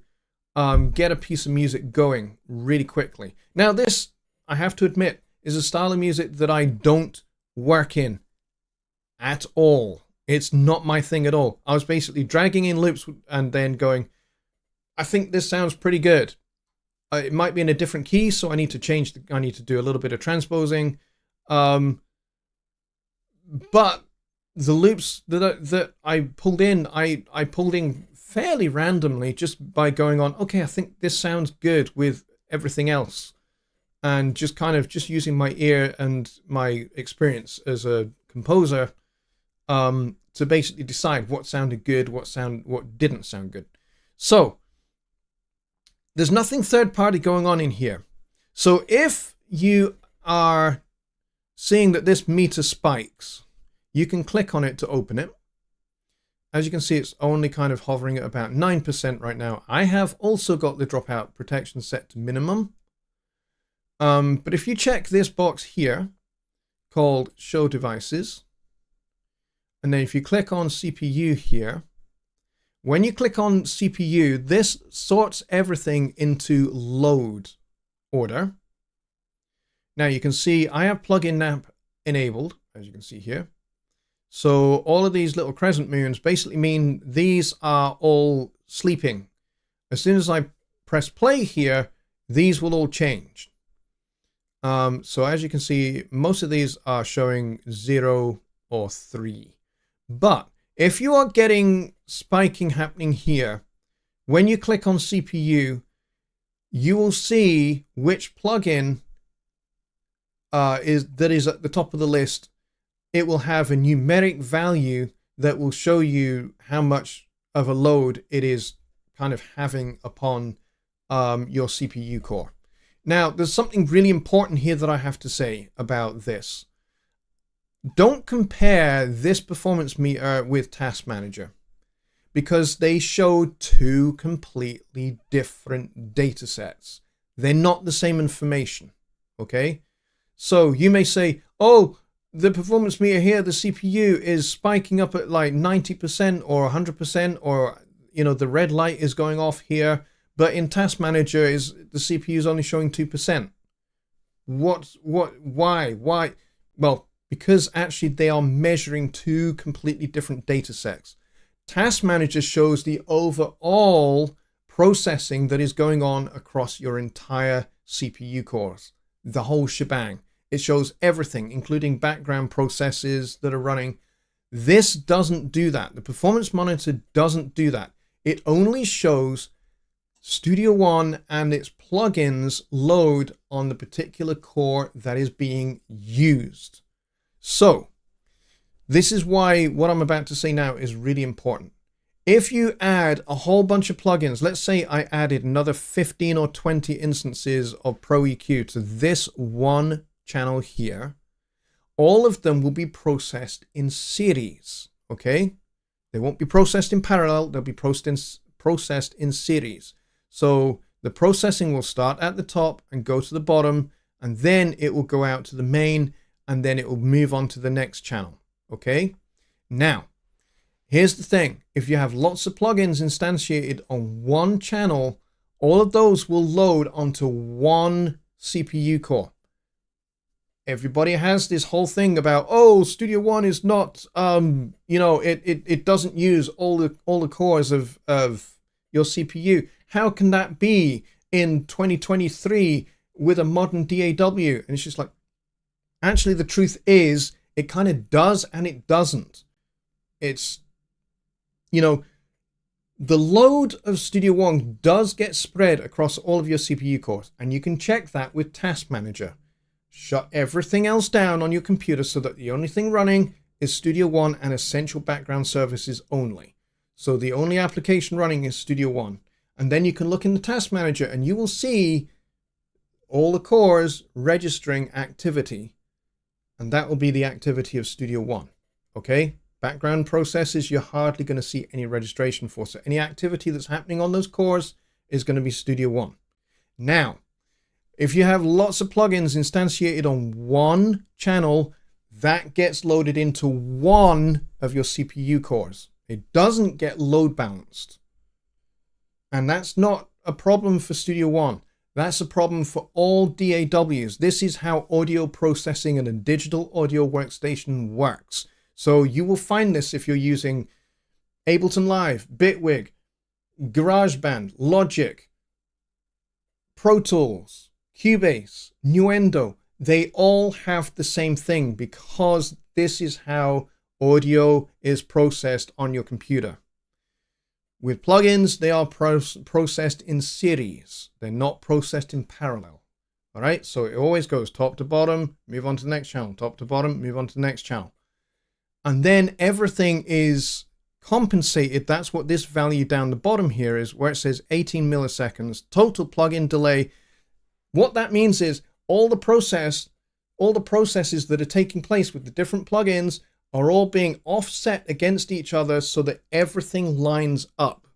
get a piece of music going really quickly. Now this, I have to admit, is a style of music that I don't work in at all. It's not my thing at all. I was basically dragging in loops and then going, I think this sounds pretty good. It might be in a different key, so I need to change. I need to do a little bit of transposing. But the loops that I pulled in, I pulled in fairly randomly, just by going on, okay, I think this sounds good with everything else, and just kind of just using my ear and my experience as a composer to basically decide what sounded good, what didn't sound good. So there's nothing third party going on in here. So if you are seeing that this meter spikes, you can click on it to open it. As you can see, it's only kind of hovering at about 9% right now. I have also got the dropout protection set to minimum. But if you check this box here called Show Devices, and then if you click on CPU here, when you click on CPU, this sorts everything into load order. Now you can see I have plugin nap enabled, as you can see here. So all of these little crescent moons basically mean these are all sleeping. As soon as I press play here, these will all change. So as you can see, most of these are showing 0 or 3. But if you are getting spiking happening here, when you click on CPU, you will see which plugin is at the top of the list. It will have a numeric value that will show you how much of a load it is kind of having upon your CPU core. Now, there's something really important here that I have to say about this. Don't compare this performance meter with Task Manager, because they show two completely different data sets. They're not the same information, okay? So you may say, oh, the performance meter here, the CPU is spiking up at like 90% or 100%, or, you know, the red light is going off here, but in Task Manager the CPU is only showing 2%. Why? Well, because actually they are measuring two completely different data sets. Task Manager shows the overall processing that is going on across your entire CPU cores, the whole shebang. It shows everything, including background processes that are running. This doesn't do that. The performance monitor doesn't do that. It only shows Studio One and its plugins load on the particular core that is being used. So this is why what I'm about to say now is really important. If you add a whole bunch of plugins, let's say I added another 15 or 20 instances of Pro EQ to this one channel here, all of them will be processed in series, okay? They won't be processed in parallel, they'll be processed in series. So the processing will start at the top and go to the bottom, and then it will go out to the main, and then it will move on to the next channel, okay? Now, here's the thing. If you have lots of plugins instantiated on one channel, all of those will load onto one CPU core. Everybody has this whole thing about, oh, Studio One is not, you know, it doesn't use all the cores of your CPU. How can that be in 2023 with a modern DAW? And it's just like, actually, the truth is, it kind of does and it doesn't. It's, you know, the load of Studio One does get spread across all of your CPU cores, and you can check that with Task Manager. Shut everything else down on your computer so that the only thing running is Studio One and essential background services only. So the only application running is Studio One. And then you can look in the Task Manager and you will see all the cores registering activity. And that will be the activity of Studio One. Okay? Background processes, you're hardly going to see any registration for. So any activity that's happening on those cores is going to be Studio One. Now, if you have lots of plugins instantiated on one channel, that gets loaded into one of your CPU cores. It doesn't get load balanced. And that's not a problem for Studio One. That's a problem for all DAWs. This is how audio processing in a digital audio workstation works. So you will find this if you're using Ableton Live, Bitwig, GarageBand, Logic, Pro Tools, Cubase, Nuendo. They all have the same thing because this is how audio is processed on your computer. With plugins, they are processed in series. They're not processed in parallel. All right, so it always goes top to bottom, move on to the next channel, top to bottom, move on to the next channel. And then everything is compensated. That's what this value down the bottom here is, where it says 18 milliseconds, total plugin delay. What that means is all the processes that are taking place with the different plugins are all being offset against each other so that everything lines up.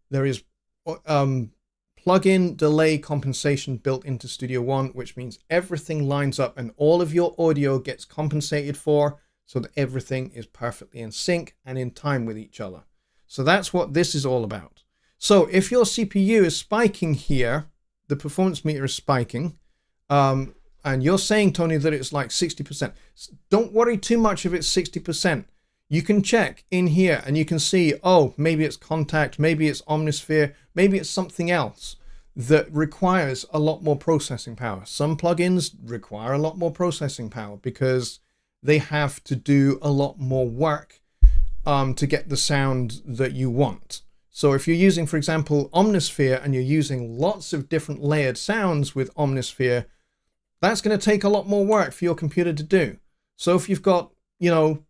There is plugin delay compensation built into Studio One, which means everything lines up and all of your audio gets compensated for so that everything is perfectly in sync and in time with each other. So that's what this is all about. So if your CPU is spiking here, the performance meter is spiking, and you're saying, Tony, that it's like 60%. Don't worry too much if it's 60%. You can check in here and you can see, oh, maybe it's Contact, maybe it's Omnisphere, maybe it's something else that requires a lot more processing power. Some plugins require a lot more processing power because they have to do a lot more work to get the sound that you want. So if you're using, for example, Omnisphere and you're using lots of different layered sounds with Omnisphere, that's going to take a lot more work for your computer to do. So if you've got, you know,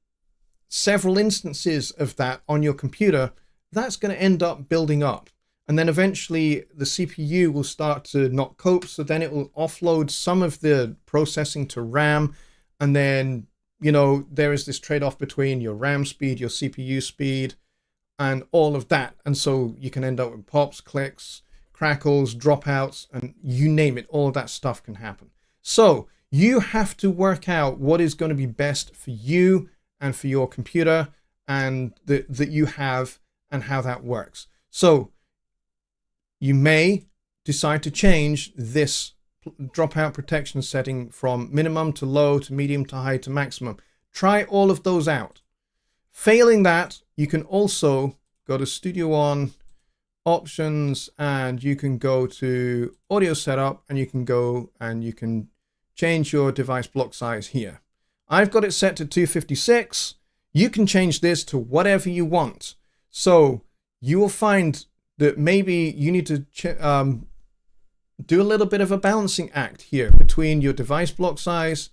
several instances of that on your computer, that's going to end up building up. And then eventually the CPU will start to not cope. So then it will offload some of the processing to RAM. And then, you know, there is this trade-off between your RAM speed, your CPU speed, and all of that. And so you can end up with pops, clicks, crackles, dropouts, and you name it. All of that stuff can happen. So you have to work out what is going to be best for you and for your computer and that you have and how that works. So you may decide to change this dropout protection setting from minimum to low to medium to high to maximum. Try all of those out. Failing that, you can also go to Studio One, Options, and you can go to Audio Setup, and you can go and you can change your device block size here. I've got it set to 256. You can change this to whatever you want. So you will find that maybe you need to do a little bit of a balancing act here between your device block size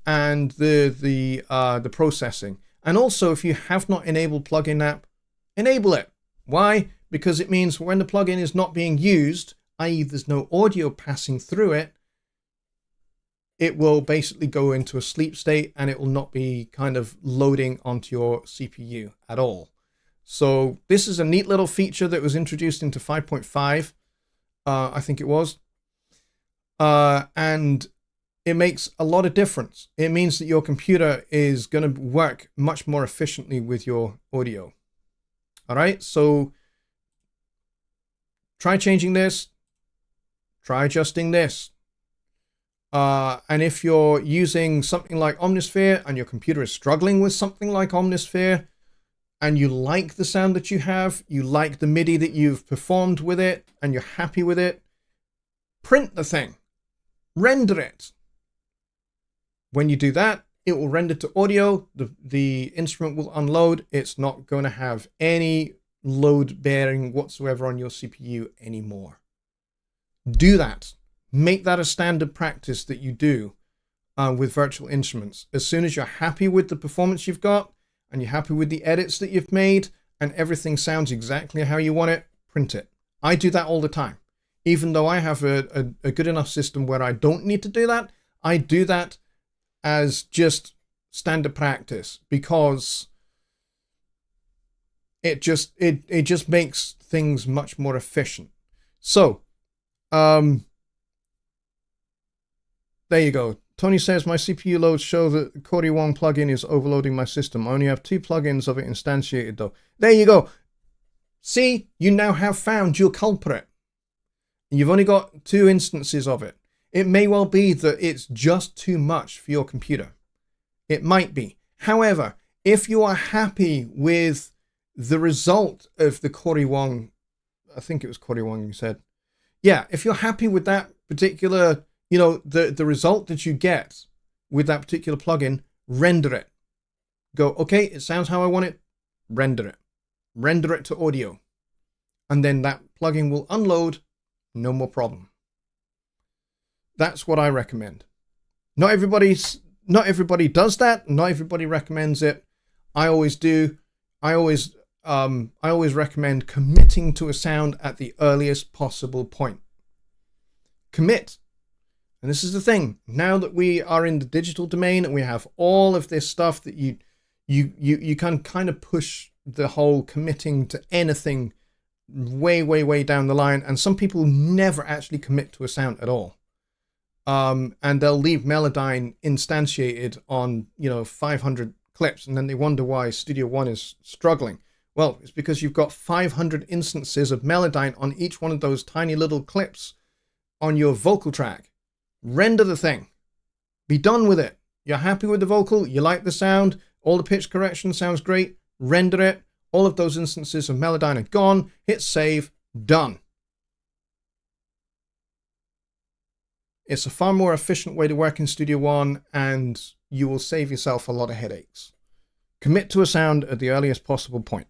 and the processing. And also, if you have not enabled plugin app, enable it. Why? Because it means when the plugin is not being used, i.e. there's no audio passing through it, it will basically go into a sleep state and it will not be kind of loading onto your CPU at all. So this is a neat little feature that was introduced into 5.5, I think it was. And it makes a lot of difference. It means that your computer is going to work much more efficiently with your audio. All right, so try changing this. Try adjusting this. And if you're using something like Omnisphere and your computer is struggling with something like Omnisphere, and you like the sound that you have, you like the MIDI that you've performed with it, and you're happy with it, print the thing. Render it. When you do that, it will render to audio. The instrument will unload. It's not going to have any load bearing whatsoever on your CPU anymore. Do that. Make that a standard practice that you do with virtual instruments. As soon as you're happy with the performance you've got, and you're happy with the edits that you've made, and everything sounds exactly how you want it, print it. I do that all the time. Even though I have a good enough system where I don't need to do that, I do that as just standard practice, because it just makes things much more efficient. So, there you go. Tony says, my CPU loads show that the Corey Wong plugin is overloading my system. I only have 2 plugins of it instantiated though. There you go. See, you now have found your culprit. You've only got 2 instances of it. It may well be that it's just too much for your computer. It might be. However, if you are happy with the result of the Corey Wong, I think it was Corey Wong you said. Yeah, if you're happy with that particular, you know, the result that you get with that particular plugin, render it. Go, okay, it sounds how I want it, render it. Render it to audio. And then that plugin will unload, no more problem. That's what I recommend. Not everybody does that. Not everybody recommends it. I always do. I always recommend committing to a sound at the earliest possible point. Commit. And this is the thing. Now that we are in the digital domain and we have all of this stuff that you can kind of push the whole committing to anything way down the line. And some people never actually commit to a sound at all. And they'll leave Melodyne instantiated on, 500 clips, and then they wonder why Studio One is struggling. Well, it's because you've got 500 instances of Melodyne on each one of those tiny little clips on your vocal track. Render the thing. Be done with it. You're happy with the vocal, you like the sound, all the pitch correction sounds great, render it. All of those instances of Melodyne are gone, hit save, done. It's a far more efficient way to work in Studio One, and you will save yourself a lot of headaches. Commit to a sound at the earliest possible point.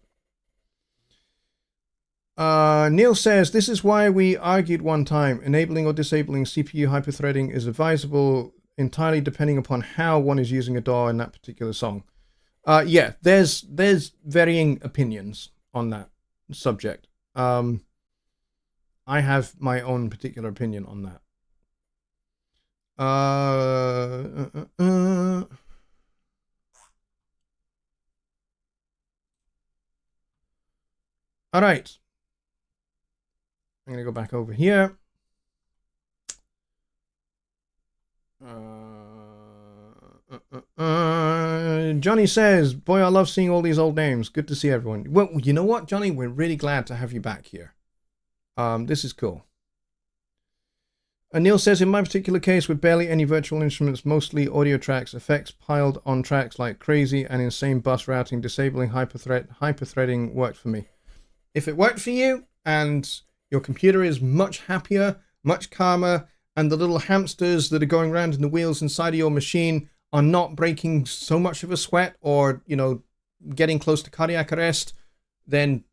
Neil says, this is why we argued one time. Enabling or disabling CPU hyperthreading is advisable entirely depending upon how one is using a DAW in that particular song. Yeah, there's varying opinions on that subject. I have my own particular opinion on that. All right. I'm going to go back over here. Jonny says, boy, I love seeing all these old names. Good to see everyone. Well, you know what, Jonny? We're really glad to have you back here. This is cool. Neil says, in my particular case, with barely any virtual instruments, mostly audio tracks, effects piled on tracks like crazy and insane bus routing, disabling hyperthreading worked for me. If it worked for you and your computer is much happier, much calmer, and the little hamsters that are going around in the wheels inside of your machine are not breaking so much of a sweat or, getting close to cardiac arrest, then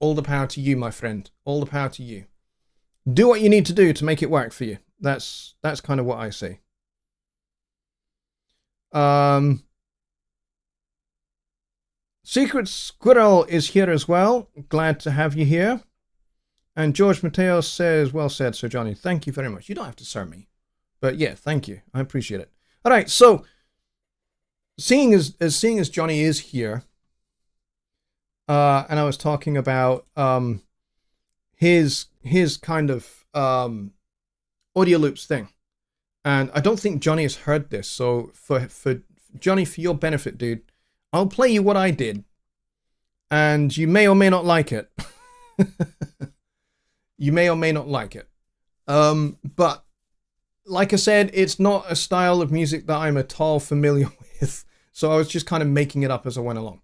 all the power to you, my friend. All the power to you. Do what you need to do to make it work for you. That's kind of what I say. Secret Squirrel is here as well. Glad to have you here. And George Mateo says, well said, Sir Jonny. Thank you very much. You don't have to sir me. But yeah, thank you. I appreciate it. All right, so seeing as Jonny is here, and I was talking about his kind of audio loops thing, and I don't think Jonny has heard this. So for Jonny, for your benefit, dude, I'll play you what I did, and you may or may not like it. You may or may not like it. But like I said, it's not a style of music that I'm at all familiar with. So I was just kind of making it up as I went along.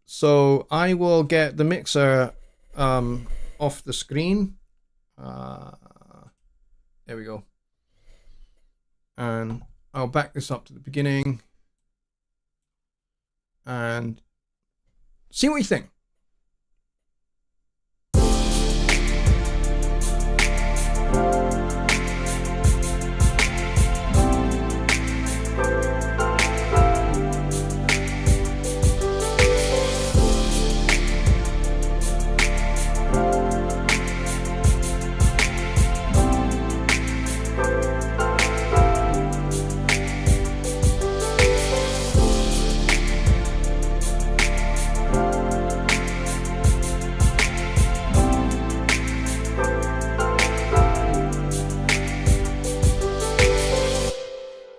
So I will get the mixer off the screen. There we go. And I'll back this up to the beginning and see what you think.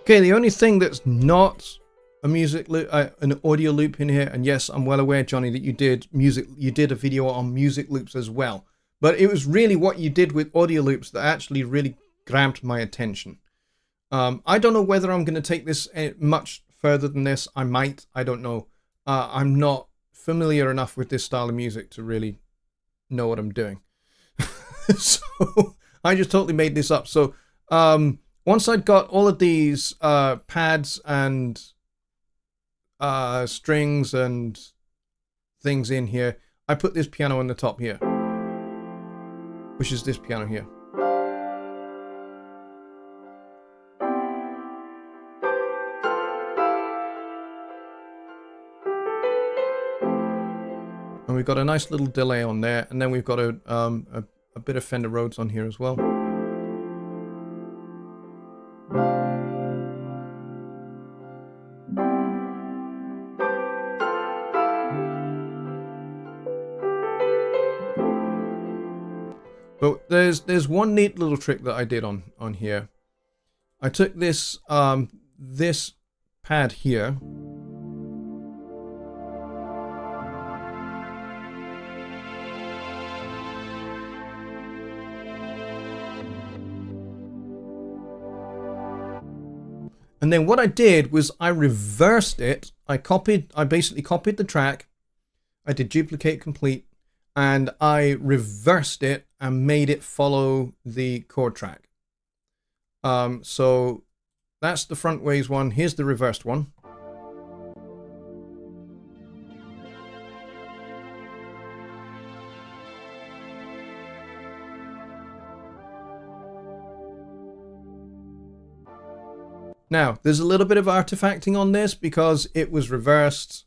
Okay, the only thing that's not a music loop, an audio loop in here, and yes, I'm well aware, Jonny, that you did a video on music loops as well. But it was really what you did with audio loops that actually really grabbed my attention. I don't know whether I'm going to take this much further than this. I might. I don't know. I'm not familiar enough with this style of music to really know what I'm doing. So I just totally made this up. So once I'd got all of these pads and strings and things in here, I put this piano on the top here, which is this piano here. And we've got a nice little delay on there, and then we've got a bit of Fender Rhodes on here as well. But there's one neat little trick that I did on here. I took this this pad here, and then what I did was I reversed it. I basically copied the track. I did duplicate complete, and I reversed it and made it follow the chord track. So that's the front ways one. Here's the reversed one. Now, there's a little bit of artifacting on this because it was reversed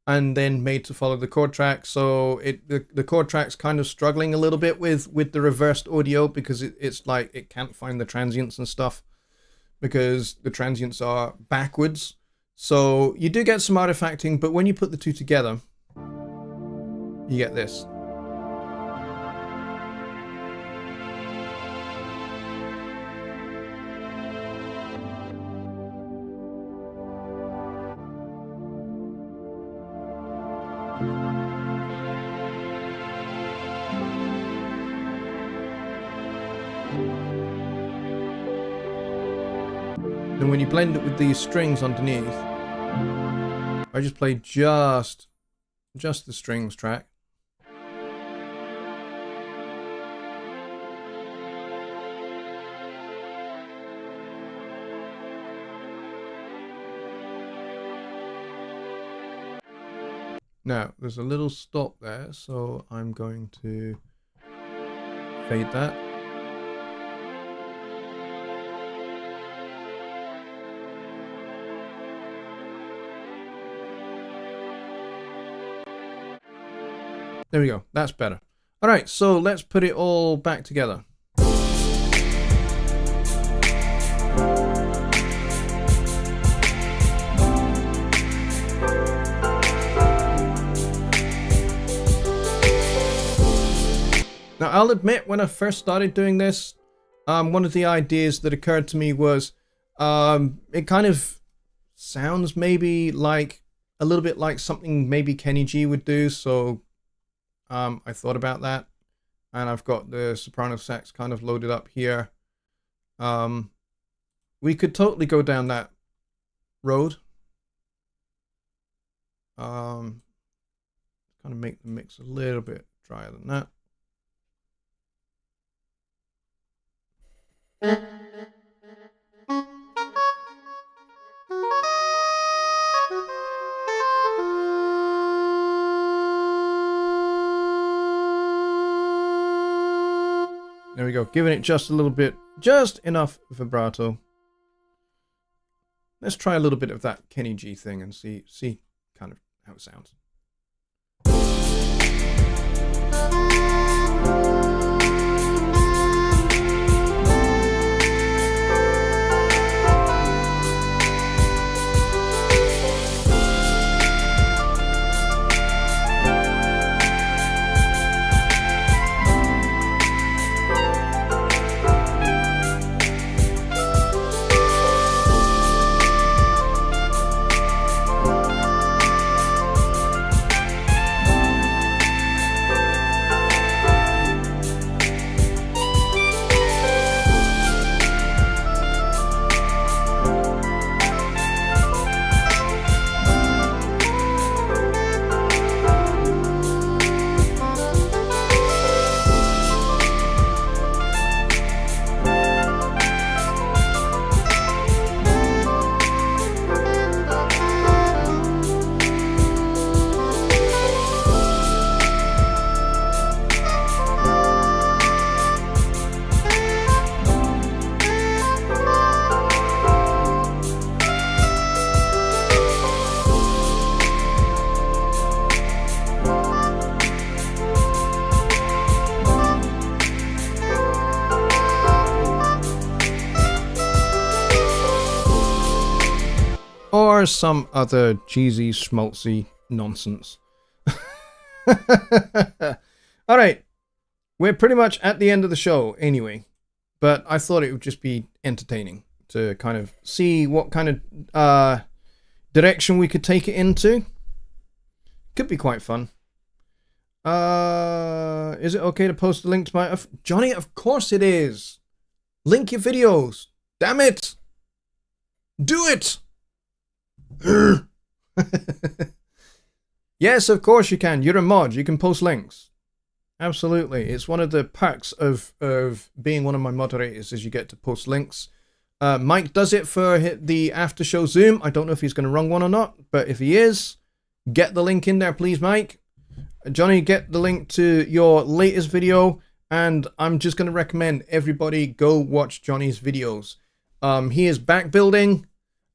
and then made to follow the chord track. So the chord track's kind of struggling a little bit with the reversed audio because it's like it can't find the transients and stuff because the transients are backwards. So you do get some artifacting, but when you put the two together, you get this. And when you blend it with these strings underneath, I just play just the strings track. Now, there's a little stop there, so I'm going to fade that. There we go, that's better. All right, so let's put it all back together. I'll admit, when I first started doing this, one of the ideas that occurred to me was, it kind of sounds maybe like a little bit like something maybe Kenny G would do. So, I thought about that, and I've got the soprano sax kind of loaded up here. We could totally go down that road. Kind of make the mix a little bit drier than that. There we go, giving it just a little bit, just enough vibrato. Let's try a little bit of that Kenny G thing and see kind of how it sounds. Or some other cheesy, schmaltzy nonsense. Alright, we're pretty much at the end of the show anyway, but I thought it would just be entertaining to kind of see what kind of direction we could take it into. Could be quite fun. Is it okay to post a link to my... Johnny, of course it is! Link your videos! Damn it! Do it! Yes, of course you can. You're a mod. You can post links. Absolutely. It's one of the perks of being one of my moderators is you get to post links. Mike does it for the after show Zoom. I don't know if he's going to run one or not, but if he is, get the link in there, please, Mike. Johnny, get the link to your latest video, and I'm just going to recommend everybody go watch Johnny's videos. He is back building.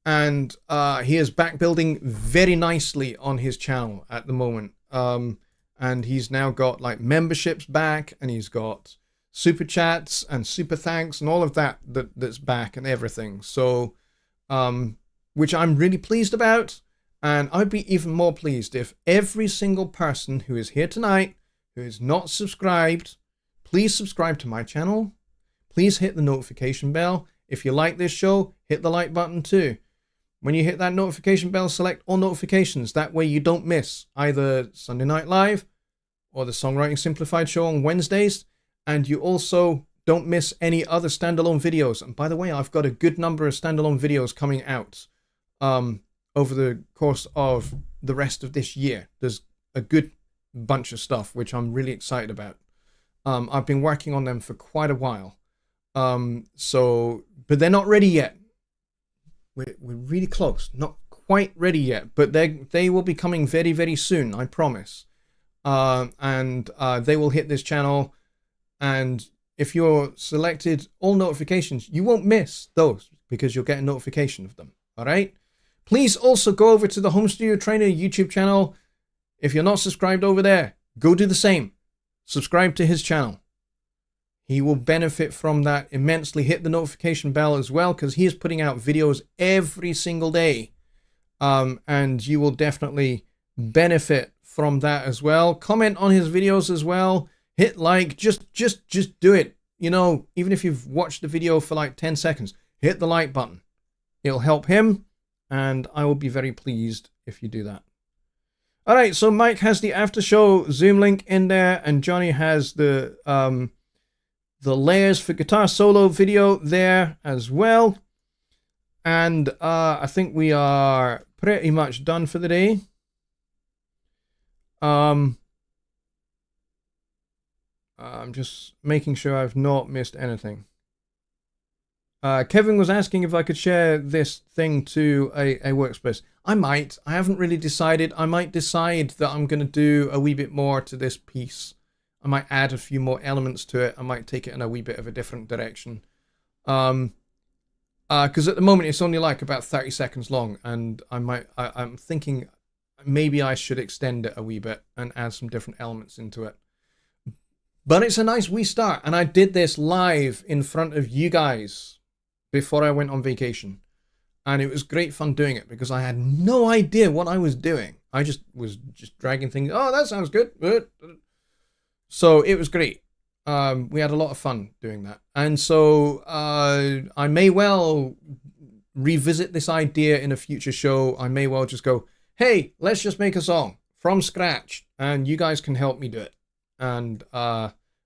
And he is back building very nicely on his channel at the moment. And he's now got like memberships back, and he's got super chats and super thanks and all of that's back and everything. So, which I'm really pleased about. And I'd be even more pleased if every single person who is here tonight, who is not subscribed, please subscribe to my channel. Please hit the notification bell. If you like this show, hit the like button too. When you hit that notification bell, select all notifications. That way you don't miss either Sunday Night Live or the Songwriting Simplified show on Wednesdays. And you also don't miss any other standalone videos. And by the way, I've got a good number of standalone videos coming out over the course of the rest of this year. There's a good bunch of stuff, which I'm really excited about. I've been working on them for quite a while. But they're not ready yet. We're really close, not quite ready yet, but they will be coming very, very soon, I promise. And they will hit this channel, and if you're selected all notifications, you won't miss those because you'll get a notification of them. All right. Please also go over to the Home Studio Trainer YouTube channel. If you're not subscribed over there, go do the same. Subscribe to his channel. He will benefit from that immensely. Hit the notification bell as well, because he is putting out videos every single day. And you will definitely benefit from that as well. Comment on his videos as well. hit like, just do it. You know, even if you've watched the video for like 10 seconds, hit the like button. It'll help him, and I will be very pleased if you do that. All right, so Mike has the after show Zoom link in there, and Jonny has the layers for guitar solo video there as well. And I think we are pretty much done for the day. I'm just making sure I've not missed anything. Kevin was asking if I could share this thing to a workspace. I might. I haven't really decided. I might decide that I'm going to do a wee bit more to this piece. I might add a few more elements to it. I might take it in a wee bit of a different direction. Because at the moment it's only like about 30 seconds long, and I'm thinking maybe I should extend it a wee bit and add some different elements into it. But it's a nice wee start, and I did this live in front of you guys before I went on vacation, and it was great fun doing it because I had no idea what I was doing. I was dragging things. Oh, that sounds good. So it was great. We had a lot of fun doing that, and so I may well revisit this idea in a future show. I may well just go, hey, let's just make a song from scratch, and you guys can help me do it. And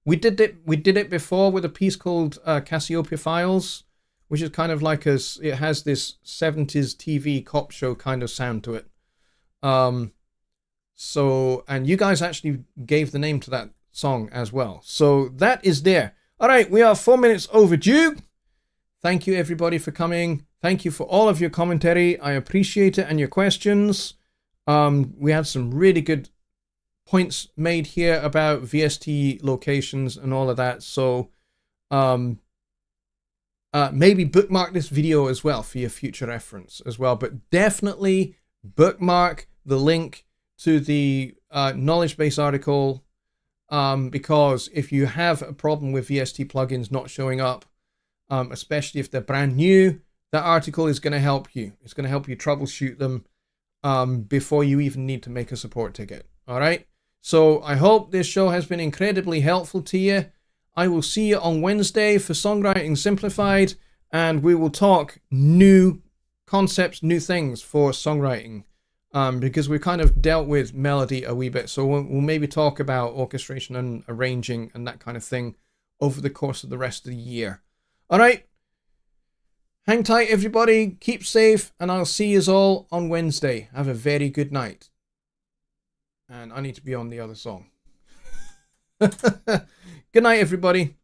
we did it before with a piece called Cassiopeia Files, which is kind of like it has this 70s TV cop show kind of sound to it. So, and you guys actually gave the name to that song as well. So that is there. All right, we are 4 minutes overdue. Thank you everybody for coming. Thank you for all of your commentary. I appreciate it, and your questions. We had some really good points made here about VST locations and all of that. So maybe bookmark this video as well for your future reference as well. But definitely bookmark the link to the knowledge base article, because if you have a problem with VST plugins not showing up, especially if they're brand new, that article is going to help you. It's going to help you troubleshoot them before you even need to make a support ticket. All right. So I hope this show has been incredibly helpful to you. I will see you on Wednesday for Songwriting Simplified, and we will talk new concepts, new things for songwriting, because we kind of dealt with melody a wee bit. So we'll maybe talk about orchestration and arranging and that kind of thing over the course of the rest of the year. All right. Hang tight, everybody. Keep safe, and I'll see you all on Wednesday. Have a very good night. And I need to be on the other song. Good night, everybody.